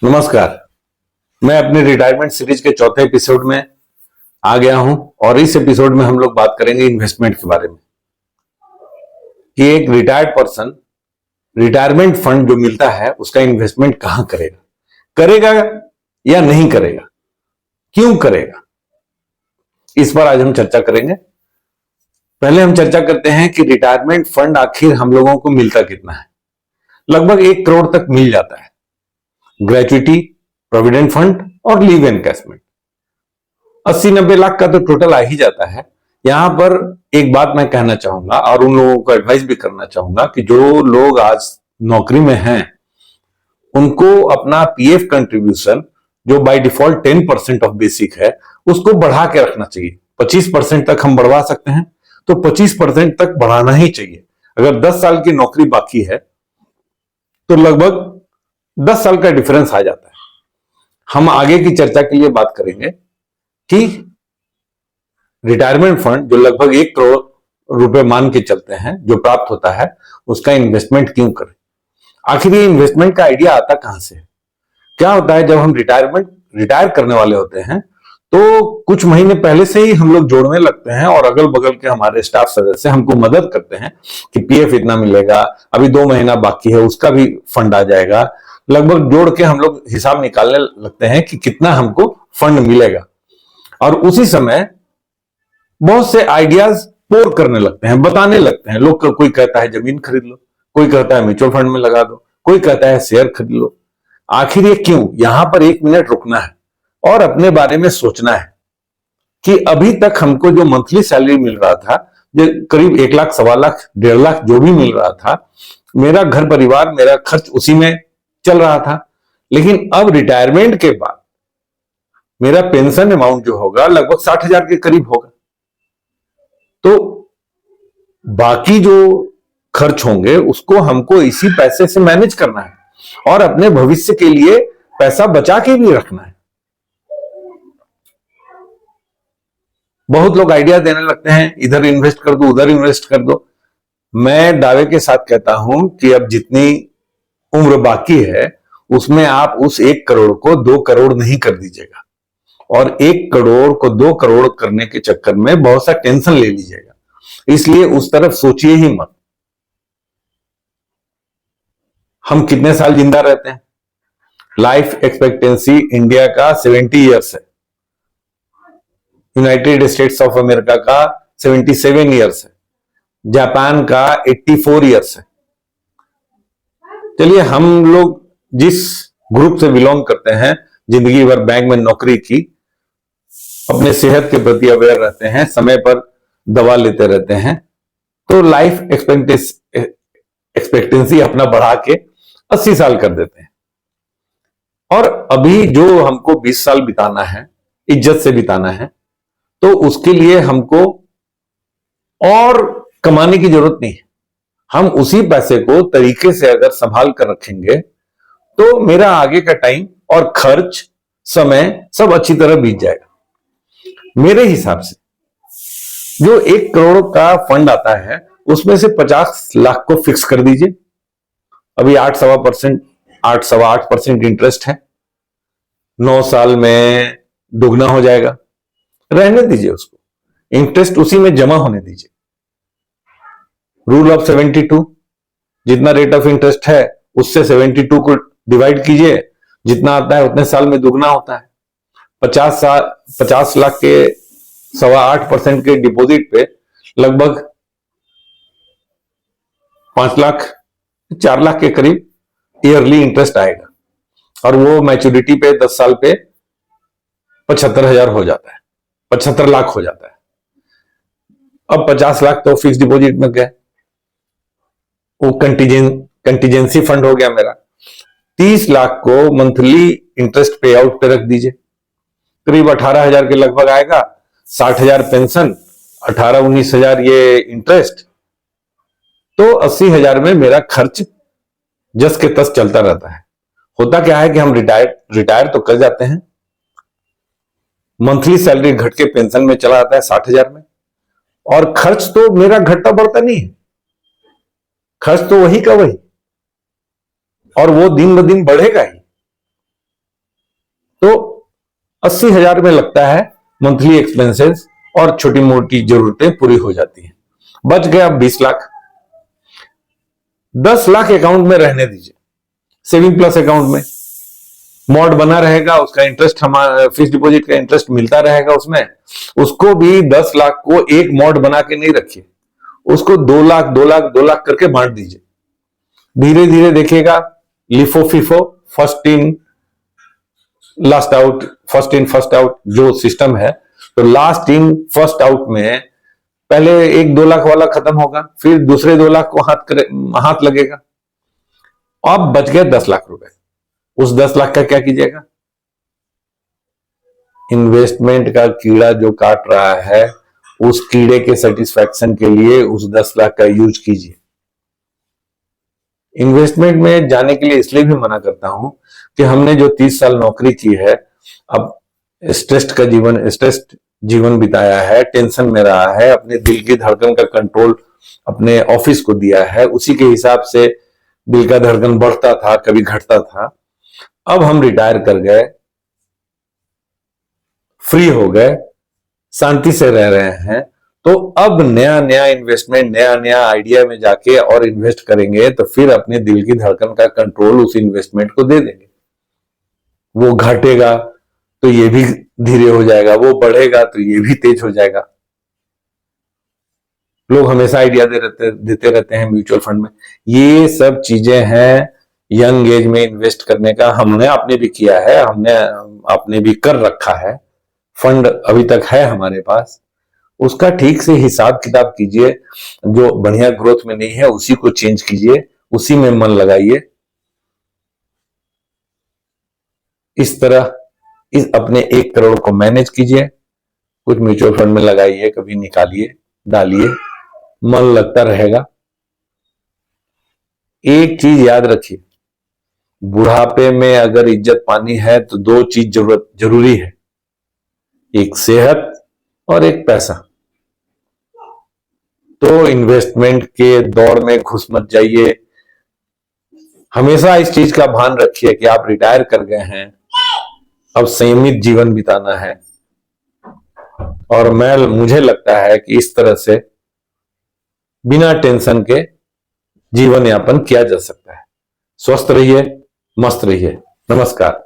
नमस्कार। मैं अपने रिटायरमेंट सीरीज के चौथे एपिसोड में आ गया हूं और इस एपिसोड में हम लोग बात करेंगे इन्वेस्टमेंट के बारे में कि एक रिटायर्ड पर्सन रिटायरमेंट फंड जो मिलता है उसका इन्वेस्टमेंट कहां करेगा, करेगा या नहीं करेगा, क्यों करेगा, इस पर आज हम चर्चा करेंगे। पहले हम चर्चा करते हैं कि रिटायरमेंट फंड आखिर हम लोगों को मिलता कितना है। लगभग 1 करोड़ तक मिल जाता है। ग्रेचुइटी, प्रोविडेंट फंड और लीव एनकैशमेंट 80-90 लाख का तो टोटल आ ही जाता है। यहां पर एक बात मैं कहना चाहूंगा और उन लोगों को एडवाइस भी करना चाहूंगा कि जो लोग आज नौकरी में हैं उनको अपना पीएफ कंट्रीब्यूशन जो बाय डिफॉल्ट 10% ऑफ बेसिक है उसको बढ़ा के रखना चाहिए। 25% तक हम बढ़वा सकते हैं तो 25% तक बढ़ाना ही चाहिए। अगर 10 साल की नौकरी बाकी है तो लगभग 10 साल का डिफरेंस आ जाता है। हम आगे की चर्चा के लिए बात करेंगे कि रिटायरमेंट फंड जो लगभग 1 करोड़ रुपए मान के चलते हैं जो प्राप्त होता है उसका इन्वेस्टमेंट क्यों करें। आखिर ये इन्वेस्टमेंट का आइडिया आता कहां से है? क्या होता है जब हम रिटायर करने वाले होते हैं तो कुछ महीने पहले से ही हम लोग जोड़ने लगते हैं और अगल बगल के हमारे स्टाफ सदस्य हमको मदद करते हैं कि पीएफ इतना मिलेगा, अभी 2 महीना बाकी है उसका भी फंड आ जाएगा। लगभग जोड़ के हम लोग हिसाब निकालने लगते हैं कि कितना हमको फंड मिलेगा और उसी समय बहुत से आइडियाज पोर करने लगते हैं, बताने लगते हैं। लोग कोई कहता है जमीन खरीद लो, कोई कहता है म्यूचुअल फंड में लगा दो, कोई कहता है शेयर खरीद लो। आखिर ये क्यों? यहां पर 1 मिनट रुकना है और अपने बारे में सोचना है कि अभी तक हमको जो मंथली सैलरी मिल रहा था, जो करीब 1 लाख, 1.25 लाख, 1.5 लाख जो भी मिल रहा था, मेरा घर परिवार, मेरा खर्च उसी में चल रहा था। लेकिन अब रिटायरमेंट के बाद मेरा पेंशन अमाउंट जो होगा लगभग 60,000 के करीब होगा। तो बाकी जो खर्च होंगे उसको हमको इसी पैसे से मैनेज करना है और अपने भविष्य के लिए पैसा बचा के भी रखना है। बहुत लोग आइडिया देने लगते हैं, इधर इन्वेस्ट कर दो, उधर इन्वेस्ट कर दो। मैं दावे के साथ कहता हूं कि अब जितनी उम्र बाकी है उसमें आप उस 1 करोड़ को 2 करोड़ नहीं कर दीजिएगा और 1 करोड़ को 2 करोड़ करने के चक्कर में बहुत सा टेंशन ले लीजिएगा। इसलिए उस तरफ सोचिए ही मत। हम कितने साल जिंदा रहते हैं? लाइफ एक्सपेक्टेंसी इंडिया का 70 ईयर्स है, यूनाइटेड स्टेट्स ऑफ अमेरिका का 77 ईयर्स है, जापान का 84 ईयर्स है। चलिए, हम लोग जिस ग्रुप से बिलोंग करते हैं, जिंदगी भर बैंक में नौकरी की, अपने सेहत के प्रति अवेयर रहते हैं, समय पर दवा लेते रहते हैं, तो लाइफ एक्सपेक्टेंसी अपना बढ़ा के 80 साल कर देते हैं। और अभी जो हमको 20 साल बिताना है, इज्जत से बिताना है, तो उसके लिए हमको और कमाने की जरूरत नहीं है। हम उसी पैसे को तरीके से अगर संभाल कर रखेंगे तो मेरा आगे का टाइम और खर्च, समय सब अच्छी तरह बीत जाएगा। मेरे हिसाब से जो 1 करोड़ का फंड आता है उसमें से 50 लाख को फिक्स कर दीजिए। अभी 8.8% इंटरेस्ट है, 9 साल में दुगना हो जाएगा। रहने दीजिए उसको, इंटरेस्ट उसी में जमा होने दीजिए। रूल ऑफ 72, जितना रेट ऑफ इंटरेस्ट है उससे 72 को डिवाइड कीजिए, जितना आता है उतने साल में दुगना होता है। 50 लाख के 8.25% के डिपॉजिट पे लगभग 5 लाख, 4 लाख के करीब ईयरली इंटरेस्ट आएगा और वो मैच्योरिटी पे 10 साल पे 75,000 हो जाता है, 75 लाख हो जाता है। अब 50 लाख तो फिक्स डिपॉजिट में गए, वो कंटीजेंसी फंड हो गया मेरा। 30 लाख को मंथली इंटरेस्ट पे आउट पे रख दीजिए, करीब 18,000 के लगभग आएगा। 60,000 पेंशन, 18-19,000 ये इंटरेस्ट, तो 80,000 में मेरा खर्च जस के तस चलता रहता है। होता क्या है कि हम रिटायर तो कर जाते हैं, मंथली सैलरी घट के पेंशन में चला जाता है 60,000 में, और खर्च तो मेरा घटता बढ़ता नहीं है, खर्च तो वही का वही, और वो दिन ब दिन बढ़ेगा ही। 80,000 में लगता है मंथली एक्सपेंसेस और छोटी मोटी जरूरतें पूरी हो जाती हैं। बच गया 20 लाख। 10 लाख अकाउंट में रहने दीजिए, सेविंग प्लस अकाउंट में मॉड बना रहेगा, उसका इंटरेस्ट हमारा फिक्स डिपॉजिट का इंटरेस्ट मिलता रहेगा उसमें। उसको भी 10 लाख को एक मॉड बना के नहीं रखिए, उसको 2 लाख 2 लाख 2 लाख करके बांट दीजिए। धीरे धीरे देखिएगा, LIFO FIFO, first in last out, first in first out जो सिस्टम है, तो लास्ट इन फर्स्ट आउट में पहले 1-2 लाख वाला खत्म होगा, फिर दूसरे 2 लाख को हाथ लगेगा। अब बच गए 10 लाख रुपए। उस 10 लाख का क्या कीजिएगा? इन्वेस्टमेंट का कीड़ा जो काट रहा है, उस कीड़े के सेटिस्फैक्शन के लिए उस 10 लाख का यूज कीजिए। इन्वेस्टमेंट में जाने के लिए इसलिए भी मना करता हूं कि हमने जो 30 साल नौकरी की है, अब स्ट्रेस्ड जीवन बिताया है, टेंशन में रहा है, अपने दिल की धड़कन का कंट्रोल अपने ऑफिस को दिया है, उसी के हिसाब से दिल का धड़कन बढ़ता था, कभी घटता था। अब हम रिटायर कर गए, फ्री हो गए, शांति से रह रहे हैं, तो अब नया नया इन्वेस्टमेंट, नया नया आइडिया में जाके और इन्वेस्ट करेंगे, तो फिर अपने दिल की धड़कन का कंट्रोल उस इन्वेस्टमेंट को दे देंगे। वो घटेगा तो ये भी धीरे हो जाएगा, वो बढ़ेगा तो ये भी तेज हो जाएगा। लोग हमेशा आइडिया देते रहते हैं म्यूचुअल फंड में। ये सब चीजें हैं यंग एज में इन्वेस्ट करने का। हमने आपने भी किया है, हमने आपने भी कर रखा है, फंड अभी तक है हमारे पास। उसका ठीक से हिसाब किताब कीजिए, जो बढ़िया ग्रोथ में नहीं है उसी को चेंज कीजिए, उसी में मन लगाइए। इस तरह इस अपने 1 करोड़ को मैनेज कीजिए, कुछ म्यूचुअल फंड में लगाइए, कभी निकालिए, डालिए, मन लगता रहेगा। एक चीज याद रखिए, बुढ़ापे में अगर इज्जत पानी है तो 2 चीज जरूरी है, एक सेहत और एक पैसा। तो इन्वेस्टमेंट के दौड़ में घुस मत जाइए। हमेशा इस चीज का भान रखिए कि आप रिटायर कर गए हैं, अब संयमित जीवन बिताना है। और मुझे लगता है कि इस तरह से बिना टेंशन के जीवन यापन किया जा सकता है। स्वस्थ रहिए, मस्त रहिए। नमस्कार।